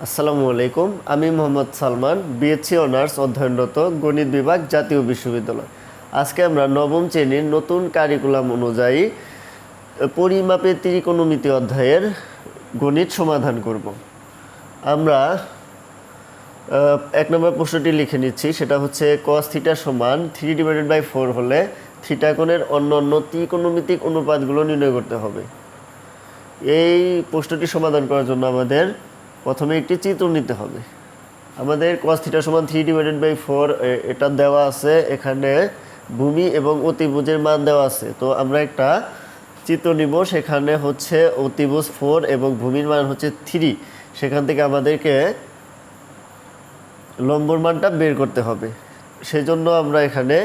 আসসালামু আলাইকুম। আমি মোহাম্মদ সালমান, বিএসসি অনার্স অধ্যয়নরত, গণিত বিভাগ, জাতীয় বিশ্ববিদ্যালয়। আজকে আমরা নবম শ্রেণীর নতুন কারিকুলাম অনুযায়ী পরিমাপের ত্রিকোণমিতি অধ্যায়ের গণিত সমাধান করব। আমরা 1 নম্বর প্রশ্নটি লিখে নিচ্ছি। সেটা হচ্ছে cos থিটা সমান 3/4 হলে থিটা কোণের অন্য অন্য ত্রিকোণমিতিক অনুপাতগুলো নির্ণয় করতে হবে। এই প্রশ্নটি সমাধান করার জন্য আমাদের প্রথমে একটি চিত্র নিতে হবে। আমাদের cos থিটা সমান 3/4 এটা দেওয়া আছে, এখানে ভূমি এবং অতিভুজের মান দেওয়া আছে। তো আমরা একটা চিত্র নিব, সেখানে হচ্ছে অতিভুজ 4 এবং ভূমির মান হচ্ছে 3। সেখান থেকে আমাদেরকে লম্বর মানটা বের করতে হবে। সেজন্য আমরা এখানে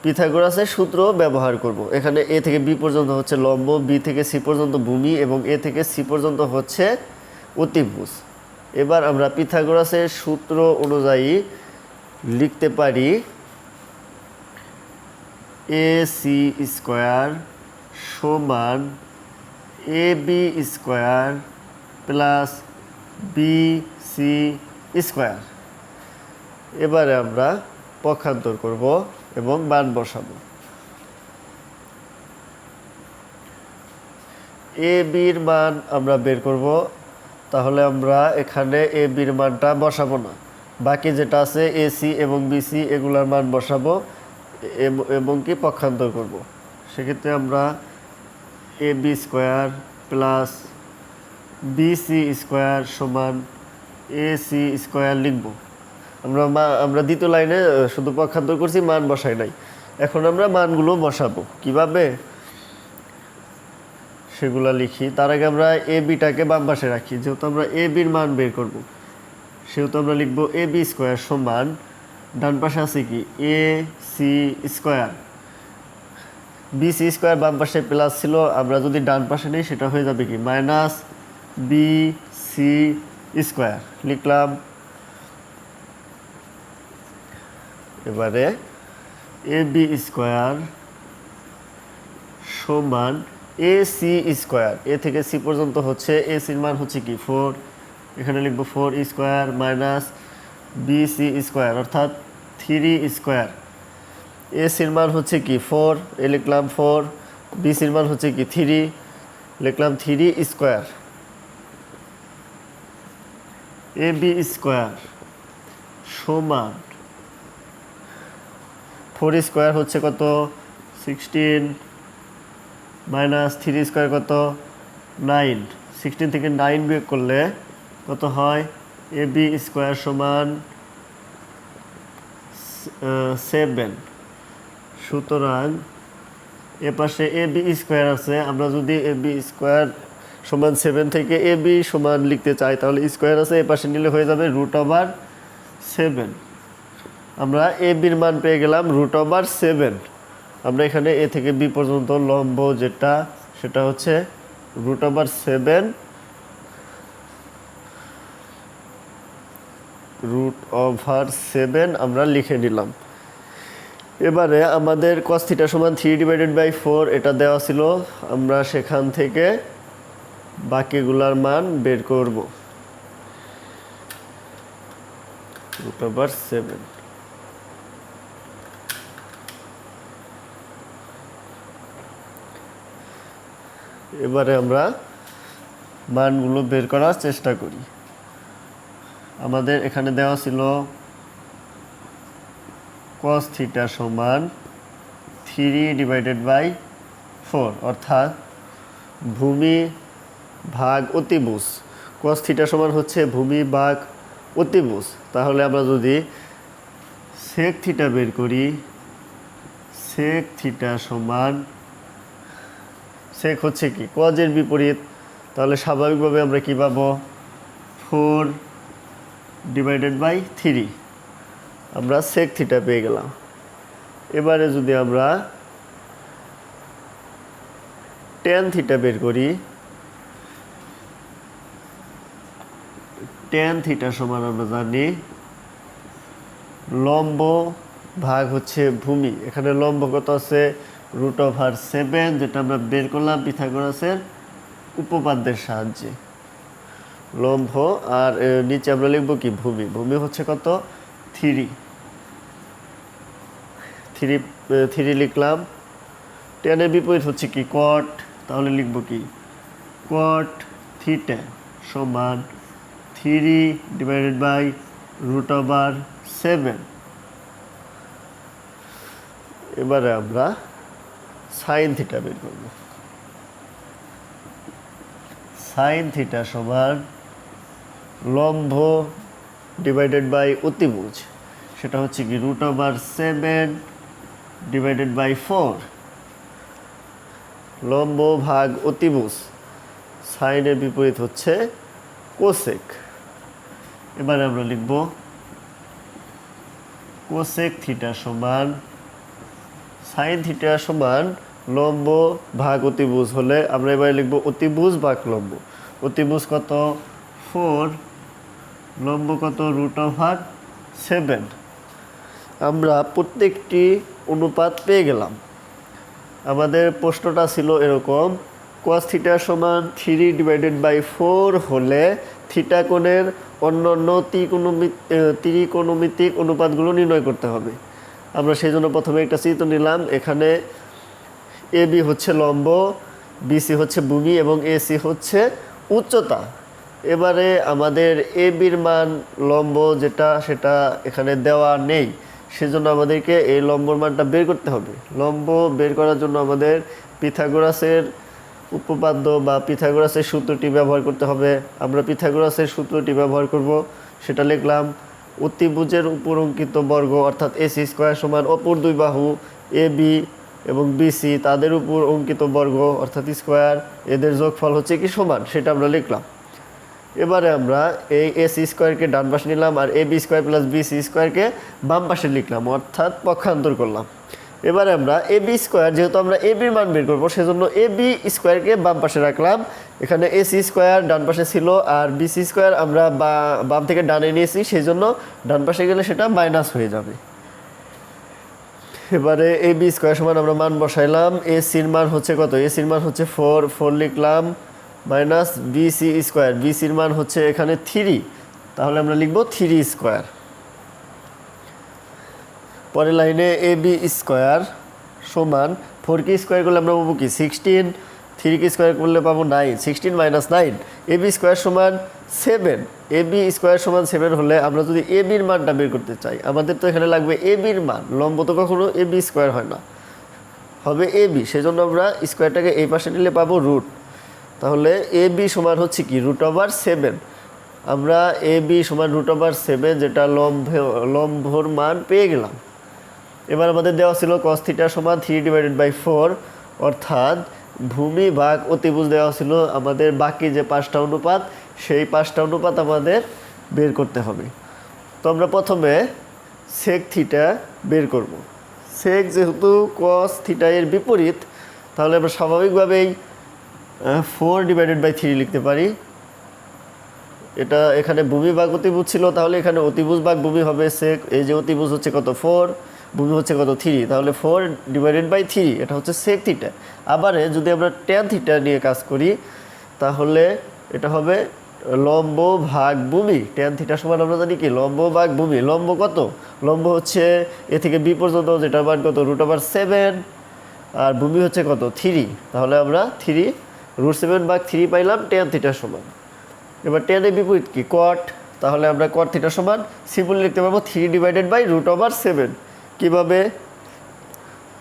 পিথাগোরাসের সূত্র ব্যবহার করব। এখানে এ থেকে বি পর্যন্ত হচ্ছে লম্ব, বি থেকে সি পর্যন্ত ভূমি এবং এ থেকে সি পর্যন্ত হচ্ছে অতিভুজ। এবার আমরা পিথাগোরাসের সূত্র অনুযায়ী লিখতে পারি এ সি স্কোয়ার সমান A B square plus B C square. এবারে আমরা পক্ষান্তর করব এবং মান বসাবো। এ বির মান আমরা বের করব, তাহলে আমরা এখানে এ বির মানটা বসাবো না, বাকি যেটা আছে এসি এবং বিসি এগুলার মান বসাবো এবং কি পক্ষান্তর করব। সেক্ষেত্রে আমরা A B square plus BC square সমান এ সি স্কোয়ার লিখব। আমরা দ্বিতীয় লাইনে শুধু পক্ষান্তর করছি, মান বসাই নাই। এখন আমরা মানগুলো বসাবো কিভাবে সেগুলো লিখি। তার আগে আমরা এ বিটাকে বাম পাশে রাখি, যেহেতু আমরা এ বির মান বের করব, সেহেতু আমরা লিখব এ বি স্কোয়ার সমান, ডান পাশে আছে কি A C square, B C square বাম পাশে প্লাস ছিল, আমরা যদি ডান পাশে নিই সেটা হয়ে যাবে কি মাইনাস বি সি স্কোয়ার লিখলাম। এবারে এ বি স্কোয়ার সমান এ সি স্কোয়ার, এ থেকে সি পর্যন্ত হচ্ছে এ সির মান হচ্ছে কি 4, এখানে লিখব 4 square minus B C square অর্থাৎ 3 স্কোয়ার। এ সির মান হচ্ছে কি 4, এ লিখলাম 4, বি সির মান হচ্ছে কি 3, লিখলাম 3 স্কোয়ার। এ বি স্কোয়ার সমান 4 স্কোয়ার হচ্ছে কত 16 মাইনাস 3 স্কোয়ার কত 9, 16 থেকে 9 বিয়োগ করলে কত হয় এ বি স্কোয়ার সমান 7। সুতরাং এ পাশে এ বি স্কোয়ার আছে, আমরা যদি এ বি স্কোয়ার সমান 7 থেকে এ বি সমান লিখতে চাই তাহলে স্কোয়ার আছে, এ পাশে নিলে হয়ে যাবে √7। আমরা এ বির মান পেয়ে গেলাম √7। আমরা এখানে এ থেকে বি পর্যন্ত লম্ব যেটা সেটা হচ্ছে √7, √7 আমরা লিখে নিলাম। এবারে আমাদের cos থিটা সমান 3/4 এটা দেওয়া ছিল, আমরা সেখান থেকে বাকিগুলার মান বের করব। √7 এবারে আমরা মানগুলো বের করার চেষ্টা করি। আমাদের এখানে দেওয়া ছিল cos থিটা সমান 3/4 অর্থাৎ ভূমি ভাগ অতিভুজ। cos থিটা সমান হচ্ছে ভূমি ভাগ অতিভুজ। তাহলে আমরা যদি sec থিটা বের করি, sec থিটা সমান, sec হচ্ছে কি cos এর বিপরীত, তাহলে স্বাভাবিকভাবে আমরা কি পাবো 4/3, আমরা sec থিটা পেয়ে গেলাম। এবারে যদি আমরা tan থিটা বের করি, tan থিটা সমান আমরা জানি লম্ব ভাগ হচ্ছে ভূমি। এখানে লম্ব কত আছে √7, যেটা আমরা বের করলাম পিথাগোরাসের উপপাদ্যের সাহায্যে। লম্ব আর নিচে আমরা লিখব কি ভূমি। ভূমি হচ্ছে কত 3 3 লিখলাম। টেনের বিপরীত হচ্ছে কি কট, তাহলে লিখব কি কট থিটা সমান 3/√7। এবারে আমরা সাইন থিটা বের করব। সাইন থিটা সমান লম্ব ডিভাইডেড বাই অতিভুজ, সেটা হচ্ছে কি √7/4। লম্ব ভাগ অতিভুজ, সাইনের বিপরীত হচ্ছে কোসেক। এবারে আমরা লিখব কোসেক থিটা সমান সাইন থিটা সমান লম্ব ভাগ অতিভুজ হলে আমরা এবারে লিখব অতিভুজ ভাগ লম্ব। অতিভুজ কত 4, লম্ব কত √7। আমরা প্রত্যেকটি অনুপাত পেয়ে গেলাম। আমাদের প্রশ্নটা ছিল এরকম, cos থিটা সমান 3/4 হলে থিটা কোণের অন্যান্য ত্রিকোণমিতিক অনুপাতগুলো নির্ণয় করতে হবে। আমরা সেই জন্য প্রথমে একটা চিত্র নিলাম। এখানে AB হচ্ছে লম্ব, BC হচ্ছে ভূমি এবং AC হচ্ছে উচ্চতা। এবারে আমাদের ABর মান লম্ব যেটা সেটা এখানে দেওয়া নেই, সেজন্য আমাদেরকে এই লম্বর মানটা বের করতে হবে। লম্ব বের করার জন্য আমাদের পিথাগোরাসের উপপাদ্য বা পিথাগোরাসের সূত্রটি ব্যবহার করতে হবে। আমরা পিথাগোরাসের সূত্রটি ব্যবহার করব, সেটা লিখলাম অতিভুজের উপর অঙ্কিত বর্গ অর্থাৎ AC স্কয়ার সমান অপর দুই বাহু AB এবং BC তাদের উপর অঙ্কিত বর্গ অর্থাৎ স্কয়ার, এদের যোগফল হচ্ছে কি সমান, সেটা আমরা লিখলাম। এবারে আমরা এই AC স্কয়ারকে ডান পাশে নিলাম আর AB স্কয়ার প্লাস BC স্কয়ারকে বাম পাশে লিখলাম অর্থাৎ পক্ষান্তর করলাম। এবারে আমরা AB স্কয়ার, যেহেতু আমরা ABর মান বের করবো সেজন্য AB স্কয়ারকে বাম পাশে রাখলাম। এখানে AC স্কয়ার ডান পাশে ছিল আর BC স্কয়ার আমরা বাম থেকে ডানে নিয়েছি, সেই জন্য ডান পাশে গেলে সেটা মাইনাস হয়ে যাবে। এবারে AB স্কয়ার সমান আমরা মান বসাইলাম। ACর মান হচ্ছে কত, ACর মান হচ্ছে 4 লিখলাম মাইনাস BC স্কয়ার, BCর মান হচ্ছে এখানে 3, তাহলে আমরা লিখব 3 স্কয়ার। পরের লাইনে AB স্কয়ার সমান 4 স্কয়ার করলে আমরা পাবো কি 16, 3 স্কয়ার করলে পাবো 9, 16 মাইনাস 9। AB স্কয়ার সমান 7, AB স্কয়ার সমান 7 হলে আমরা যদি ABর মানটা বের করতে চাই, আমাদের তো এখানে লাগবে ABর মান। লম্ব তো কখনো AB স্কয়ার হয় না, হবে AB, সেজন্য আমরা স্কয়ারটাকে এই পাশে নিলে পাবো রুট। তাহলে AB সমান হচ্ছে কি √7। আমরা AB সমান √7 যেটা লম্বর মান পেয়ে গেলাম। এবার আমাদের দেওয়া ছিল cos থিটা সমান 3/4 অর্থাৎ ভূমি ভাগ অতিভুজ দেওয়া ছিল। আমাদের বাকি যে 5টা অনুপাত সেই 5টা অনুপাত আমাদের বের করতে হবে। তো আমরা প্রথমে sec থিটা বের করব। sec যেহেতু cos থিটা এর বিপরীত, তাহলে আমরা স্বাভাবিকভাবেই 4/3 লিখতে পারি। এটা এখানে ভূমি ভাগ অতিভুজ ছিল, তাহলে এখানে অতিভুজ ভাগ ভূমি হবে sec। এই যে অতিভুজ হচ্ছে কত 4, ভূমি হচ্ছে কত 3, তাহলে 4/3 এটা হচ্ছে sec থিটা। আবার যদি আমরা tan থিটা নিয়ে কাজ করি তাহলে এটা হবে লম্ব ভাগ ভূমি। tan থিটা সমান আমরা জানি কি লম্ব ভাগ ভূমি। লম্ব কত, লম্ব হচ্ছে এ থেকে বি পর্যন্ত, যেটার মান কত √7 আর ভূমি হচ্ছে কত 3, তাহলে আমরা 3√7/3 পাইলাম tan থিটা সমান। এবার tan এর বিপরীত কি cot, তাহলে আমরা cot থিটা সমান সিম্পলি লিখতে পারবো 3/√7। কিভাবে,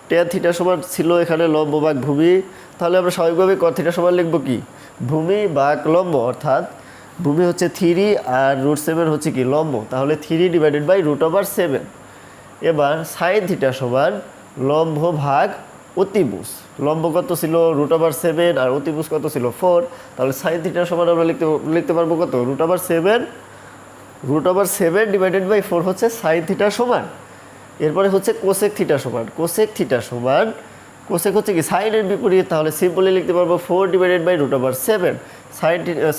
tan থিটা সমান ছিল এখানে লম্ব ভাগ ভূমি, তাহলে আমরা স্বাভাবিকভাবে cot থিটা সমান লিখব কি ভূমি ভাগ লম্ব, অর্থাৎ ভূমি হচ্ছে 3 আর √7 হচ্ছে কি লম্ব, তাহলে 3/√7। এবার sin থিটা সমান লম্ব ভাগ অতিভুজ। লম্ব কত ছিল √7 আর অতিভুজ কত ছিল 4, তাহলে sin থিটা সমান আমরা লিখতে পারবো কত √7/4 হচ্ছে sin থিটা সমান। এরপরে হচ্ছে কোসেক থিটা সমান। কোসেক থিটা সমান, কোসেক হচ্ছে কি সাইনের বিপরীত, তাহলে সিম্পলি লিখতে পারবো 4/√7।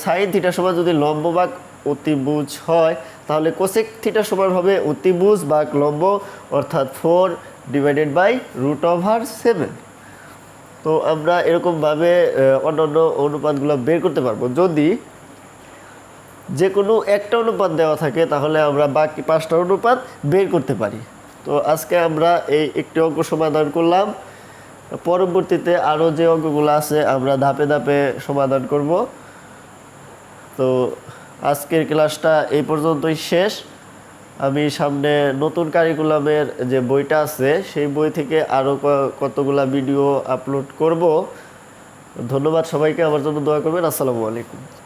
সাইন থিটা সমান যদি লম্ব ভাগ অতিভুজ হয় তাহলে কোসেক থিটা সমান হবে অতিভুজ ভাগ লম্ব অর্থাৎ 4/√7। তো আমরা এরকমভাবে অন্যান্য অনুপাতগুলো বের করতে পারবো। যদি যে কোনো একটা অনুপাত দেওয়া থাকে তাহলে আমরা বাকি 5টা অনুপাত বের করতে পারি। তো আজকে আমরা এই একটি অঙ্ক সমাধান করলাম। পরবর্তীতে আরও যে অঙ্কগুলো আছে আমরা ধাপে ধাপে সমাধান করব। তো আজকের ক্লাসটা এই পর্যন্তই শেষ। আমি সামনে নতুন কারিকুলামের যে বইটা আছে সেই বই থেকে আরও কতগুলা ভিডিও আপলোড করব। ধন্যবাদ সবাইকে, আমার জন্য দোয়া করবেন। আসসালামু আলাইকুম।